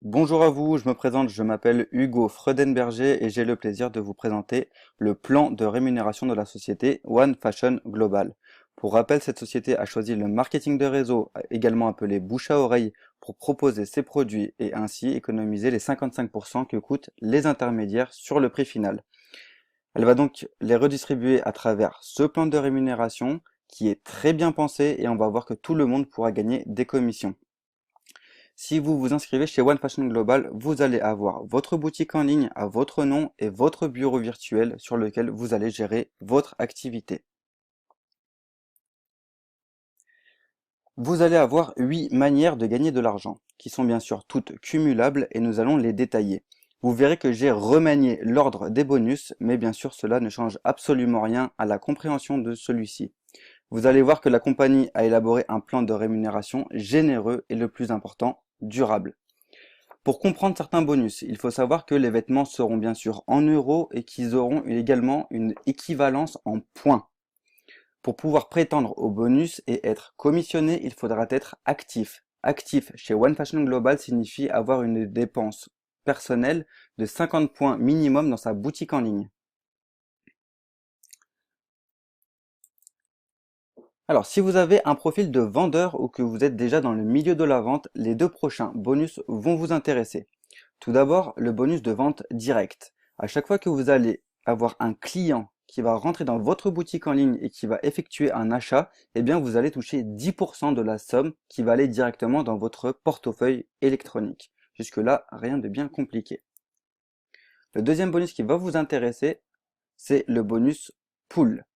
Bonjour à vous, je me présente, je m'appelle Hugo Freudenberger et j'ai le plaisir de vous présenter le plan de rémunération de la société One Fashion Global. Pour rappel, cette société a choisi le marketing de réseau, également appelé bouche à oreille, pour proposer ses produits et ainsi économiser les 55% que coûtent les intermédiaires sur le prix final. Elle va donc les redistribuer à travers ce plan de rémunération qui est très bien pensé et on va voir que tout le monde pourra gagner des commissions. Si vous vous inscrivez chez One Fashion Global, vous allez avoir votre boutique en ligne à votre nom et votre bureau virtuel sur lequel vous allez gérer votre activité. Vous allez avoir 8 manières de gagner de l'argent, qui sont bien sûr toutes cumulables et nous allons les détailler. Vous verrez que j'ai remanié l'ordre des bonus, mais bien sûr cela ne change absolument rien à la compréhension de celui-ci. Vous allez voir que la compagnie a élaboré un plan de rémunération généreux et le plus important, durable. Pour comprendre certains bonus, il faut savoir que les vêtements seront bien sûr en euros et qu'ils auront également une équivalence en points. Pour pouvoir prétendre au bonus et être commissionné, il faudra être actif. Actif chez One Fashion Global signifie avoir une dépense personnelle de 50 points minimum dans sa boutique en ligne. Alors, si vous avez un profil de vendeur ou que vous êtes déjà dans le milieu de la vente, les deux prochains bonus vont vous intéresser. Tout d'abord, le bonus de vente directe. À chaque fois que vous allez avoir un client qui va rentrer dans votre boutique en ligne et qui va effectuer un achat, eh bien vous allez toucher 10% de la somme qui va aller directement dans votre portefeuille électronique. Jusque-là, rien de bien compliqué. Le deuxième bonus qui va vous intéresser, c'est le bonus pool.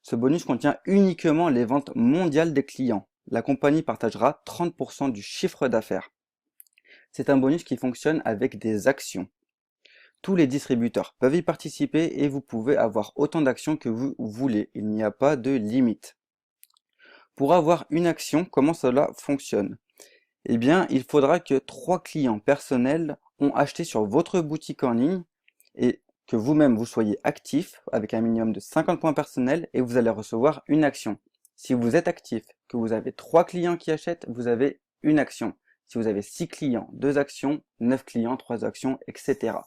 Ce bonus contient uniquement les ventes mondiales des clients. La compagnie partagera 30% du chiffre d'affaires. C'est un bonus qui fonctionne avec des actions. Tous les distributeurs peuvent y participer et vous pouvez avoir autant d'actions que vous voulez. Il n'y a pas de limite. Pour avoir une action, comment cela fonctionne? Eh bien, il faudra que 3 clients personnels ont acheté sur votre boutique en ligne et que vous-même vous soyez actif avec un minimum de 50 points personnels et vous allez recevoir une action. Si vous êtes actif, que vous avez 3 clients qui achètent, vous avez une action. Si vous avez 6 clients, 2 actions, 9 clients, 3 actions, etc.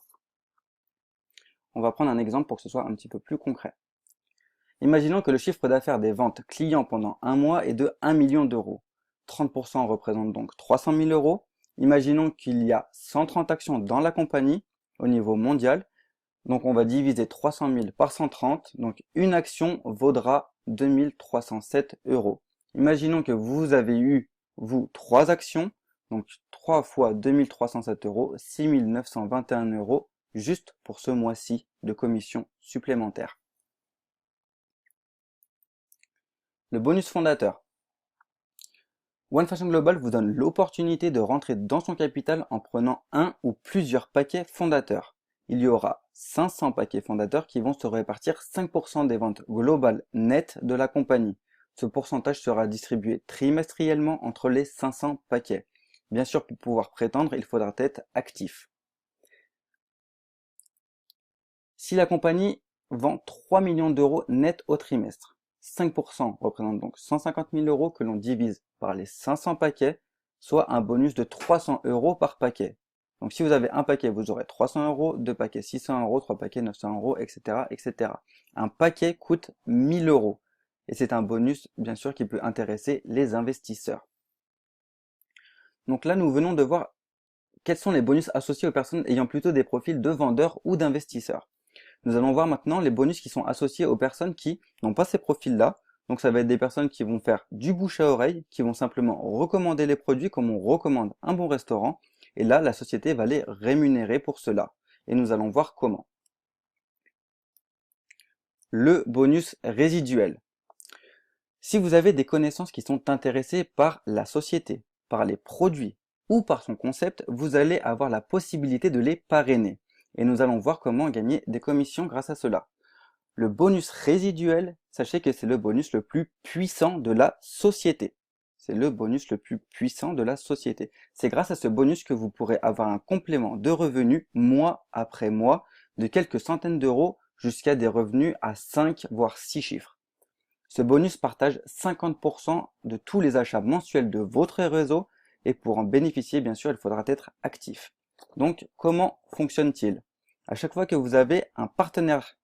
On va prendre un exemple pour que ce soit un petit peu plus concret. Imaginons que le chiffre d'affaires des ventes clients pendant un mois est de 1 million d'euros. 30% représente donc 300 000 euros. Imaginons qu'il y a 130 actions dans la compagnie au niveau mondial. Donc on va diviser 300 000 par 130. Donc une action vaudra 2 307 euros. Imaginons que vous avez eu, vous, 3 actions. Donc 3 fois 2 307 euros, 6 921 euros juste pour ce mois-ci de commission supplémentaire. Le bonus fondateur. One Fashion Global vous donne l'opportunité de rentrer dans son capital en prenant un ou plusieurs paquets fondateurs. Il y aura 500 paquets fondateurs qui vont se répartir 5% des ventes globales nettes de la compagnie. Ce pourcentage sera distribué trimestriellement entre les 500 paquets. Bien sûr, pour pouvoir prétendre, il faudra être actif. Si la compagnie vend 3 millions d'euros net au trimestre, 5% représente donc 150 000 euros que l'on divise par les 500 paquets, soit un bonus de 300 euros par paquet. Donc si vous avez un paquet, vous aurez 300 euros, deux paquets 600 euros, trois paquets 900 euros, etc., etc. Un paquet coûte 1000 euros. Et c'est un bonus, bien sûr, qui peut intéresser les investisseurs. Donc là, nous venons de voir quels sont les bonus associés aux personnes ayant plutôt des profils de vendeurs ou d'investisseurs. Nous allons voir maintenant les bonus qui sont associés aux personnes qui n'ont pas ces profils-là. Donc ça va être des personnes qui vont faire du bouche à oreille, qui vont simplement recommander les produits comme on recommande un bon restaurant. Et là, la société va les rémunérer pour cela. Et nous allons voir comment. Le bonus résiduel. Si vous avez des connaissances qui sont intéressées par la société, par les produits ou par son concept, vous allez avoir la possibilité de les parrainer. Et nous allons voir comment gagner des commissions grâce à cela. Le bonus résiduel, sachez que c'est le bonus le plus puissant de la société. C'est le bonus le plus puissant de la société. C'est grâce à ce bonus que vous pourrez avoir un complément de revenus mois après mois de quelques centaines d'euros jusqu'à des revenus à 5 voire 6 chiffres. Ce bonus partage 50% de tous les achats mensuels de votre réseau Et pour en bénéficier, bien sûr, il faudra être actif. Donc, comment fonctionne-t-il? À chaque fois que vous avez un partenaire,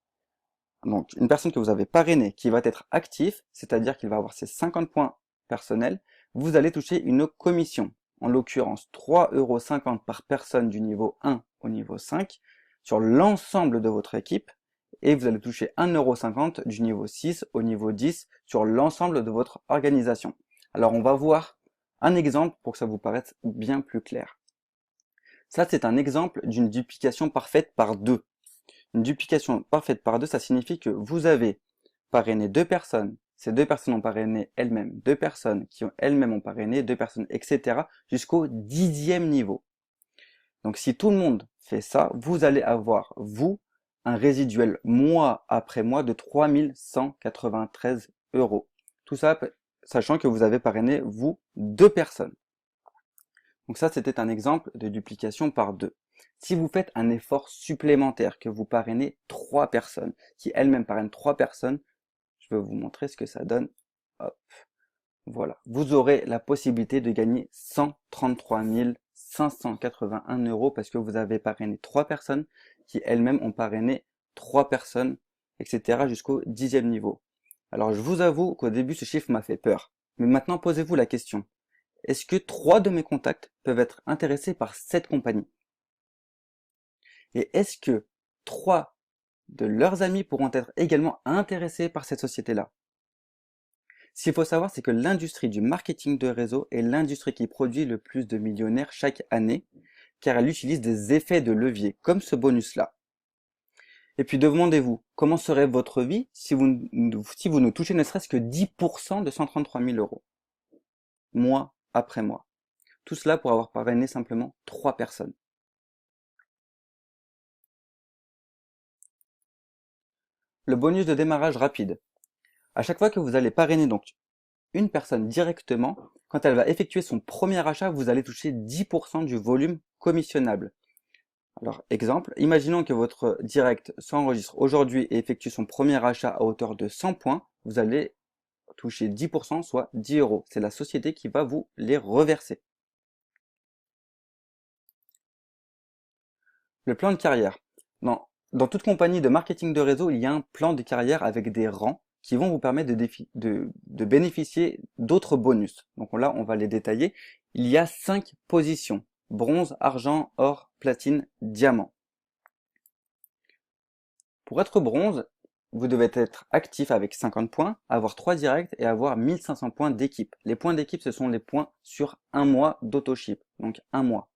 donc une personne que vous avez parrainée qui va être actif, c'est-à-dire qu'il va avoir ses 50 points personnels, vous allez toucher une commission. En l'occurrence, 3,50 € par personne du niveau 1 au niveau 5 sur l'ensemble de votre équipe. Et vous allez toucher 1,50 € du niveau 6 au niveau 10 sur l'ensemble de votre organisation. Alors on va voir un exemple pour que ça vous paraisse bien plus clair. Ça, c'est un exemple d'une duplication parfaite par 2. Une duplication parfaite par 2, ça signifie que vous avez parrainé 2 personnes. Ces 2 personnes ont parrainé elles-mêmes 2 personnes qui ont elles-mêmes ont parrainé 2 personnes, etc. jusqu'au 10e niveau. Donc si tout le monde fait ça, vous allez avoir, vous, un résiduel mois après mois de 3193 €. Tout ça, sachant que vous avez parrainé, vous, 2 personnes. Donc ça, c'était un exemple de duplication par 2. Si vous faites un effort supplémentaire, que vous parrainez 3 personnes, qui elles-mêmes parrainent 3 personnes, je vais vous montrer ce que ça donne. Hop. Voilà. Vous aurez la possibilité de gagner 133 581 € parce que vous avez parrainé 3 personnes qui elles-mêmes ont parrainé 3 personnes, etc. jusqu'au 10e niveau. Alors je vous avoue qu'au début ce chiffre m'a fait peur. Mais maintenant posez-vous la question. Est-ce que 3 de mes contacts peuvent être intéressés par cette compagnie? Et est-ce que 3 de leurs amis pourront être également intéressés par cette société-là? Ce qu'il faut savoir, c'est que l'industrie du marketing de réseau est l'industrie qui produit le plus de millionnaires chaque année, car elle utilise des effets de levier, comme ce bonus-là. Et puis demandez-vous, comment serait votre vie si vous ne touchez ne serait-ce que 10% de 133 000 €, mois après mois. Tout cela pour avoir parrainé simplement 3 personnes. Le bonus de démarrage rapide. À chaque fois que vous allez parrainer donc une personne directement, quand elle va effectuer son premier achat, vous allez toucher 10% du volume commissionnable. Alors, exemple, imaginons que votre direct s'enregistre aujourd'hui et effectue son premier achat à hauteur de 100 points, vous allez toucher 10%, soit 10 €. C'est la société qui va vous les reverser. Le plan de carrière. Dans toute compagnie de marketing de réseau, il y a un plan de carrière avec des rangs qui vont vous permettre de bénéficier d'autres bonus. Donc là, on va les détailler. Il y a 5 positions. Bronze, argent, or, platine, diamant. Pour être bronze, vous devez être actif avec 50 points, avoir 3 directs et avoir 1500 points d'équipe. Les points d'équipe, ce sont les points sur un mois d'autoship, donc un mois.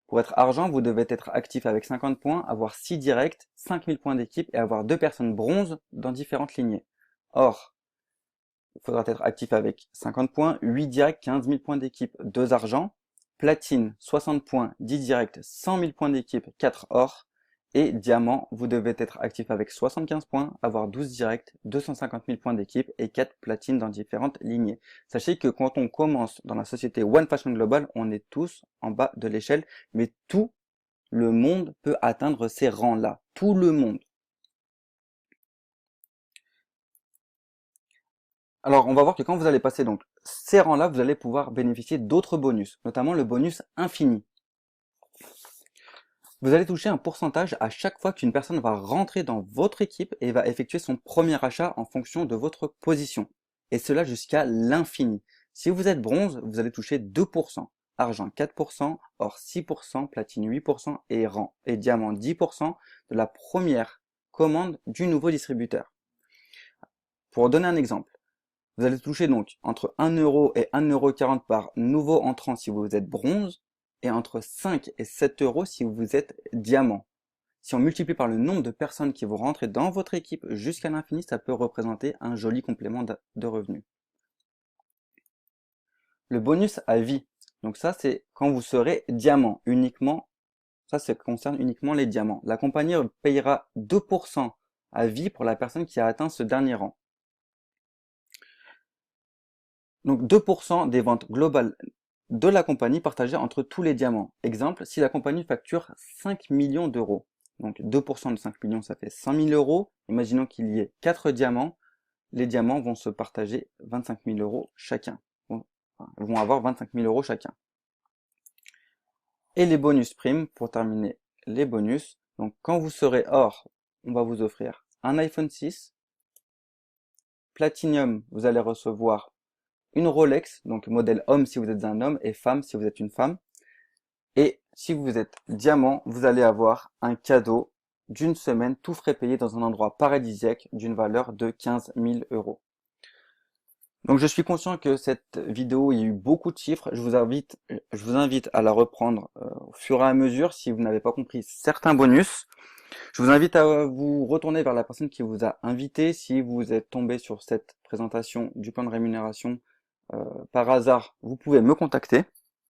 Pour être argent, vous devez être actif avec 50 points, avoir 6 directs, 5000 points d'équipe et avoir 2 personnes bronze dans différentes lignées. Or, il faudra être actif avec 50 points, 8 directs, 15 000 points d'équipe, 2 argent, platine, 60 points, 10 directs, 100 000 points d'équipe, 4 or, et diamant, vous devez être actif avec 75 points, avoir 12 directs, 250 000 points d'équipe et 4 platines dans différentes lignées. Sachez que quand on commence dans la société One Fashion Global, on est tous en bas de l'échelle, mais tout le monde peut atteindre ces rangs-là. Tout le monde. Alors, on va voir que quand vous allez passer donc ces rangs-là, vous allez pouvoir bénéficier d'autres bonus, notamment le bonus infini. Vous allez toucher un pourcentage à chaque fois qu'une personne va rentrer dans votre équipe et va effectuer son premier achat en fonction de votre position. Et cela jusqu'à l'infini. Si vous êtes bronze, vous allez toucher 2%, argent 4%, or 6%, platine 8% et diamant 10% de la première commande du nouveau distributeur. Pour donner un exemple, vous allez toucher donc entre 1 € et 1,40 € par nouveau entrant si vous êtes bronze, et entre 5 et 7 € si vous êtes diamant. Si on multiplie par le nombre de personnes qui vont rentrer dans votre équipe jusqu'à l'infini, ça peut représenter un joli complément de revenus. Le bonus à vie. Donc ça, c'est quand vous serez diamant uniquement. Ça concerne uniquement les diamants. La compagnie payera 2% à vie pour la personne qui a atteint ce dernier rang. Donc 2% des ventes globales de la compagnie partagée entre tous les diamants. Exemple, si la compagnie facture 5 millions d'euros, donc 2% de 5 millions, ça fait 100 000 €. Imaginons qu'il y ait 4 diamants, les diamants vont se partager 25 000 € chacun. Vont Enfin, elles vont avoir 25 000 euros chacun. Et les bonus primes, pour terminer les bonus. Donc quand vous serez or, on va vous offrir un iPhone 6. Platinum, vous allez recevoir une Rolex, donc modèle homme si vous êtes un homme et femme si vous êtes une femme. Et si vous êtes diamant, vous allez avoir un cadeau d'une semaine, tout frais payé dans un endroit paradisiaque d'une valeur de 15 000 euros. Donc je suis conscient que cette vidéo, il y a eu beaucoup de chiffres. Je vous invite à la reprendre au fur et à mesure si vous n'avez pas compris certains bonus. Je vous invite à vous retourner vers la personne qui vous a invité. Si vous êtes tombé sur cette présentation du plan de rémunération par hasard, vous pouvez me contacter.